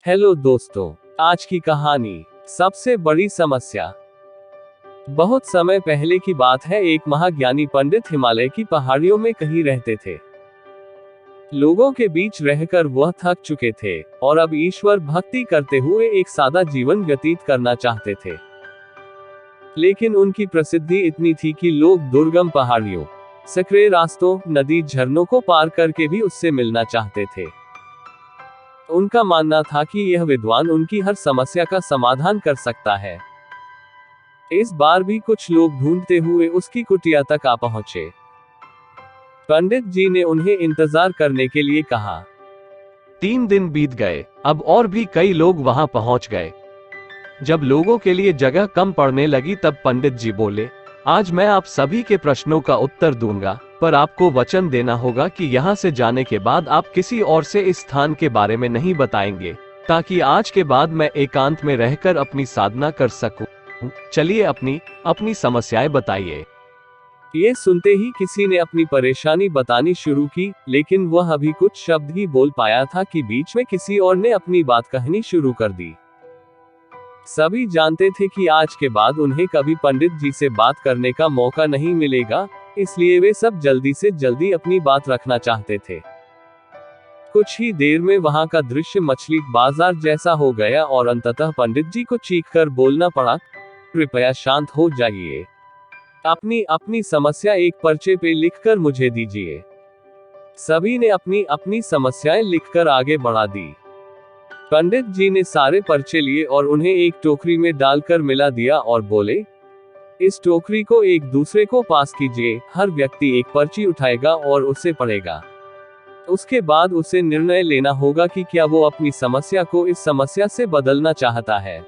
Hello दोस्तों, आज की कहानी सबसे बड़ी समस्या। बहुत समय पहले की बात है। एक महाज्ञानी पंडित हिमालय की पहाड़ियों में कहीं रहते थे। लोगों के बीच रहकर वह थक चुके थे और अब ईश्वर भक्ति करते हुए एक सादा जीवन व्यतीत करना चाहते थे। लेकिन उनकी प्रसिद्धि इतनी थी कि लोग दुर्गम पहाड़ियों, सकरे रास्तों, नदी, झरनों को पार करके भी उससे मिलना चाहते थे। उनका मानना था कि यह विद्वान उनकी हर समस्या का समाधान कर सकता है। इस बार भी कुछ लोग ढूंढते हुए उसकी कुटिया तक आ पहुंचे। पंडित जी ने उन्हें इंतजार करने के लिए कहा। 3 दिन बीत गए, अब और भी कई लोग वहां पहुंच गए। जब लोगों के लिए जगह कम पड़ने लगी तब पंडित जी बोले, आज मैं आप सभी के प्रश्नों का उत्तर दूंगा, पर आपको वचन देना होगा कि यहाँ से जाने के बाद आप किसी और से इस स्थान के बारे में नहीं बताएंगे, ताकि आज के बाद मैं एकांत में रहकर अपनी साधना कर सकूं। चलिए अपनी समस्याएं बताइए। ये सुनते ही किसी ने अपनी परेशानी बतानी शुरू की, लेकिन वह अभी कुछ शब्द ही बोल पाया था कि बीच में किसी और ने अपनी बात कहनी शुरू कर दी। सभी जानते थे कि आज के बाद उन्हें कभी पंडित जी से बात करने का मौका नहीं मिलेगा, इसलिए वे सब जल्दी से जल्दी अपनी बात रखना चाहते थे। कुछ ही देर में वहां का दृश्य मछली बाजार जैसा हो गया और अंततः पंडित जी को चीखकर बोलना पड़ा, कृपया शांत हो जाइए। अपनी समस्या एक पर्चे पे लिखकर मुझे दीजिए। सभी ने अपनी समस्याएं लिखकर आगे बढ़ा दी। पंडित जी ने सारे पर्चे लिए और उन्हें एक टोकरी में डालकर मिला दिया और बोले, इस टोकरी को एक दूसरे को पास कीजिए। हर व्यक्ति एक पर्ची उठाएगा और उसे पढ़ेगा। उसके बाद उसे निर्णय लेना होगा कि क्या वो अपनी समस्या को इस समस्या से बदलना चाहता है।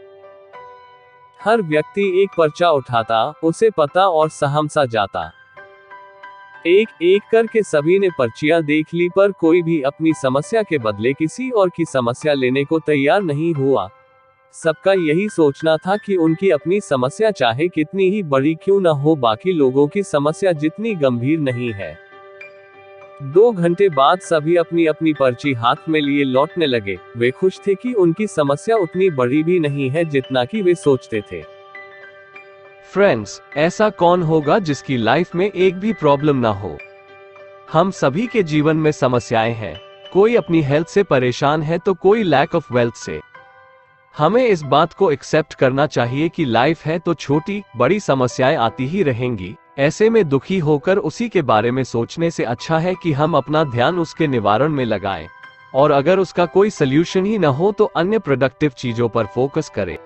हर व्यक्ति एक पर्चा उठाता, उसे पता और सहमसा जाता। एक एक करके सभी ने पर्चियां देख ली, पर कोई भी अपनी समस्या के बदले किसी और की समस्या लेने को तैयार नहीं हुआ। सबका यही सोचना था कि उनकी अपनी समस्या चाहे कितनी ही बड़ी क्यों न हो, बाकी लोगों की समस्या जितनी गंभीर नहीं है। 2 घंटे बाद सभी अपनी अपनी पर्ची हाथ में लिए लौटने लगे। वे खुश थे कि उनकी समस्या उतनी बड़ी भी नहीं है जितना कि वे सोचते थे। फ्रेंड्स, ऐसा कौन होगा जिसकी लाइफ में एक भी प्रॉब्लम ना हो? हम सभी के जीवन में समस्याएं हैं। कोई अपनी हेल्थ से परेशान है तो कोई लैक ऑफ वेल्थ से। हमें इस बात को एक्सेप्ट करना चाहिए कि लाइफ है तो छोटी बड़ी समस्याएं आती ही रहेंगी। ऐसे में दुखी होकर उसी के बारे में सोचने से अच्छा है कि हम अपना ध्यान उसके निवारण में लगाएं, और अगर उसका कोई सल्यूशन ही न हो तो अन्य प्रोडक्टिव चीजों पर फोकस करें।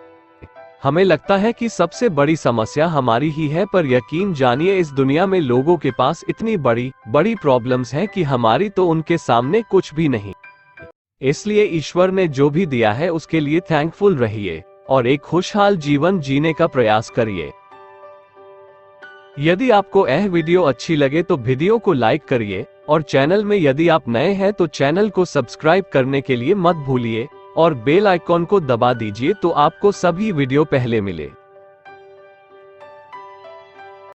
हमें लगता है कि सबसे बड़ी समस्या हमारी ही है, पर यकीन जानिए इस दुनिया में लोगों के पास इतनी बड़ी बड़ी प्रॉब्लम्स हैं कि हमारी तो उनके सामने कुछ भी नहीं। इसलिए ईश्वर ने जो भी दिया है उसके लिए थैंकफुल रहिए और एक खुशहाल जीवन जीने का प्रयास करिए। यदि आपको यह वीडियो अच्छी लगे तो वीडियो को लाइक करिए, और चैनल में यदि आप नए हैं तो चैनल को सब्सक्राइब करने के लिए मत भूलिए और बेल आइकॉन को दबा दीजिए तो आपको सभी वीडियो पहले मिले।